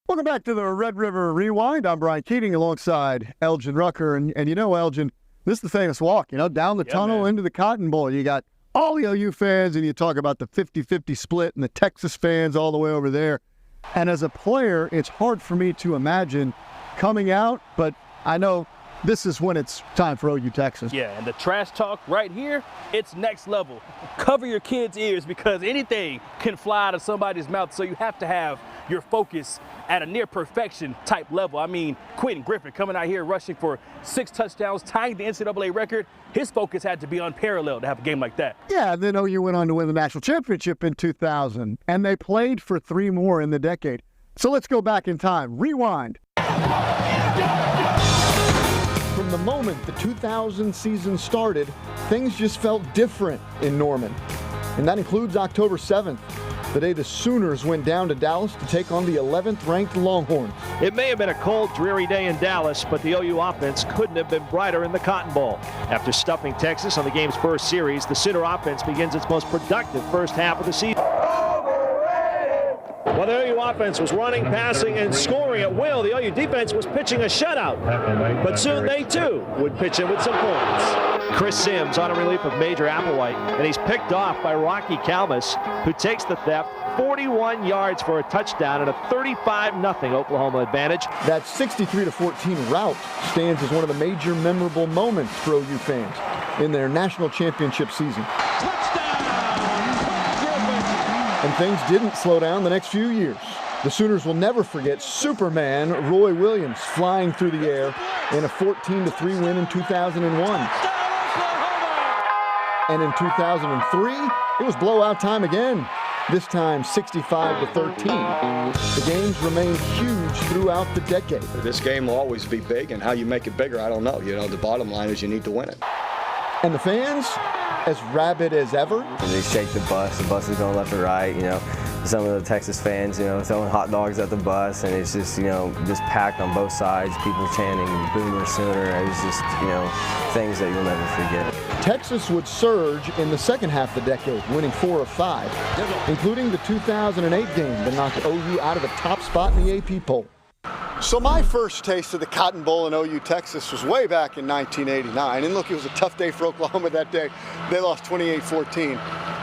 Welcome back to the Red River Rewind. I'm Brian Keating alongside Elgin Rucker. And you know, Elgin, this is the famous walk, down the tunnel into the Cotton Bowl. You got all the OU fans, and you talk about the 50-50 split and the Texas fans all the way over there. And as a player, it's hard for me to imagine coming out, but I know this is when it's time for OU Texas. Yeah, and the trash talk right here, it's next level. Cover your kids' ears because anything can fly out of somebody's mouth, so you have to have your focus at a near perfection type level. I mean, Quentin Griffin coming out here rushing for 6 touchdowns, tying the NCAA record. His focus had to be unparalleled to have a game like that. Yeah, and then OU went on to win the national championship in 2000, and they played for 3 more in the decade. So let's go back in time. Rewind. From the moment the 2000 season started, things just felt different in Norman. And that includes October 7th, the day the Sooners went down to Dallas to take on the 11th ranked Longhorns. It may have been a cold, dreary day in Dallas, but the OU offense couldn't have been brighter in the Cotton Bowl. After stuffing Texas on the game's first series, the Sooner offense begins its most productive first half of the season. While the OU offense was running, passing, and scoring at will, the OU defense was pitching a shutout. But soon they, too, would pitch in with some points. Chris Sims on a relief of Major Applewhite, and he's picked off by Rocky Calmus, who takes the theft 41 yards for a touchdown and a 35-0 Oklahoma advantage. That 63-14 rout stands as one of the major memorable moments for OU fans in their national championship season. And things didn't slow down the next few years. The Sooners will never forget Superman Roy Williams flying through the air in a 14-3 win in 2001. And in 2003, it was blowout time again, this time 65-13. The games remained huge throughout the decade. This game will always be big, and how you make it bigger, I don't know. The bottom line is you need to win it. And the fans, as rabid as ever. And they shake the bus is going left or right, Some of the Texas fans, throwing hot dogs at the bus, and it's just, just packed on both sides, people chanting Boomer Sooner. It was just, things that you'll never forget. Texas would surge in the second half of the decade, winning 4 of 5, including the 2008 game that knocked OU out of the top spot in the AP poll. So my first taste of the Cotton Bowl in OU Texas was way back in 1989. And look, it was a tough day for Oklahoma that day. They lost 28-14.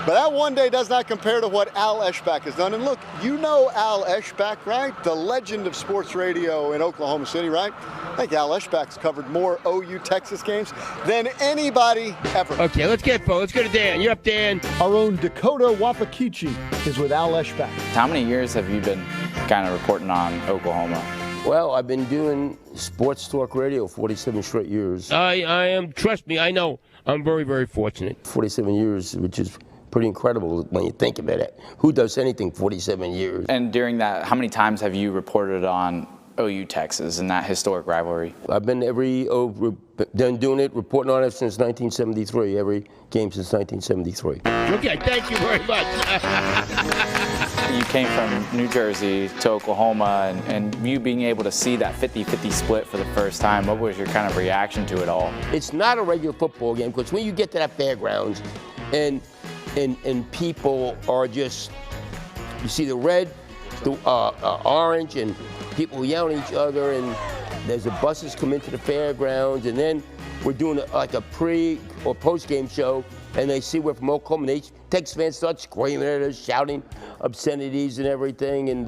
But that one day does not compare to what Al Eschbach has done. And look, you know Al Eschbach, right? The legend of sports radio in Oklahoma City, right? I think Al Eschbach's covered more OU Texas games than anybody ever. Okay, let's go to Dan. You're up, Dan. Our own Dakota Wapakichi is with Al Eschbach. How many years have you been kind of reporting on Oklahoma? Well, I've been doing sports talk radio 47 straight years. I am, trust me, I know. I'm very, very fortunate. 47 years, which is pretty incredible when you think about it. Who does anything 47 years? And during that, how many times have you reported on OU Texas and that historic rivalry? I've been done doing it, reporting on it since 1973, every game since 1973. Okay, thank you very much. You came from New Jersey to Oklahoma, and you being able to see that 50-50 split for the first time, what was your kind of reaction to it all? It's not a regular football game, because when you get to that fairgrounds and people are just, you see the red, the orange, and people yelling at each other, and there's buses come into the fairgrounds, and then we're doing like a pre or post game show, and they see we're from Oklahoma, and Texas fans start screaming at us, shouting obscenities and everything, and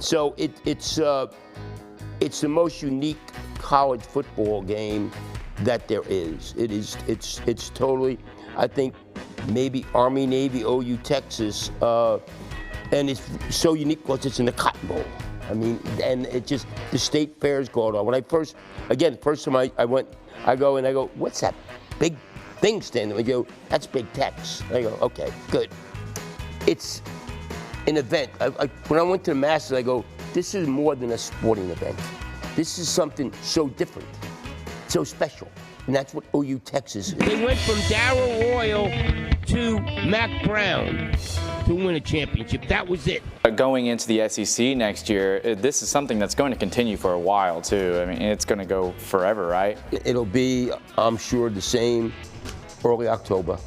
so it's the most unique college football game that there is. It's totally, I think, maybe Army, Navy, OU, Texas, and it's so unique because it's in the Cotton Bowl. I mean, and it just, the state fair's going on. When first time I went, I go, what's that big thing standing? I go, that's Big Tex. I go, okay, good. It's an event. When I went to the Masters, I go, this is more than a sporting event. This is something so different, so special. And that's what OU Texas is. They went from Darrell Royal to Mac Brown to win a championship. That was it. Going into the SEC next year, this is something that's going to continue for a while, too. I mean, it's going to go forever, right? It'll be, I'm sure, the same early October.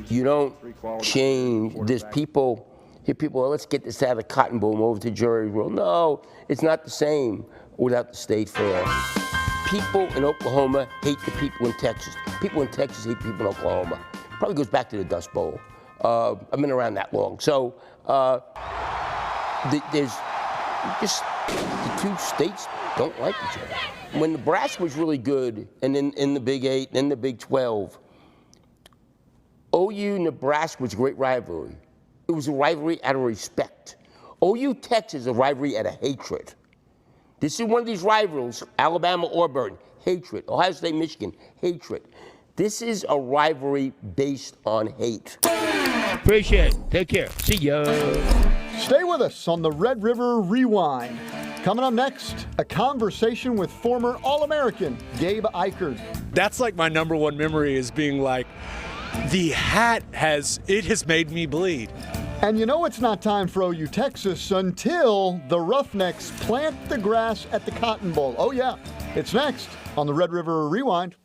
You don't change. There's people hear people, well, let's get this out of the Cotton Bowl and over to Jerry World. No, it's not the same without the State Fair. People in Oklahoma hate the people in Texas. People in Texas hate people in Oklahoma. Probably goes back to the Dust Bowl. I've been around that long. So there's just the two states don't like each other. When Nebraska was really good, and in the Big 8, then the Big 12, OU-Nebraska was a great rivalry. It was a rivalry out of respect. OU-Texas is a rivalry out of hatred. This is one of these rivals, Alabama-Auburn, hatred. Ohio State-Michigan, hatred. This is a rivalry based on hate. Appreciate it. Take care. See ya. Stay with us on the Red River Rewind. Coming up next, a conversation with former All-American Gabe Ikard. That's like my number one memory is being like, the hat has made me bleed. And you know it's not time for OU Texas until the Roughnecks plant the grass at the Cotton Bowl. Oh yeah, it's next on the Red River Rewind.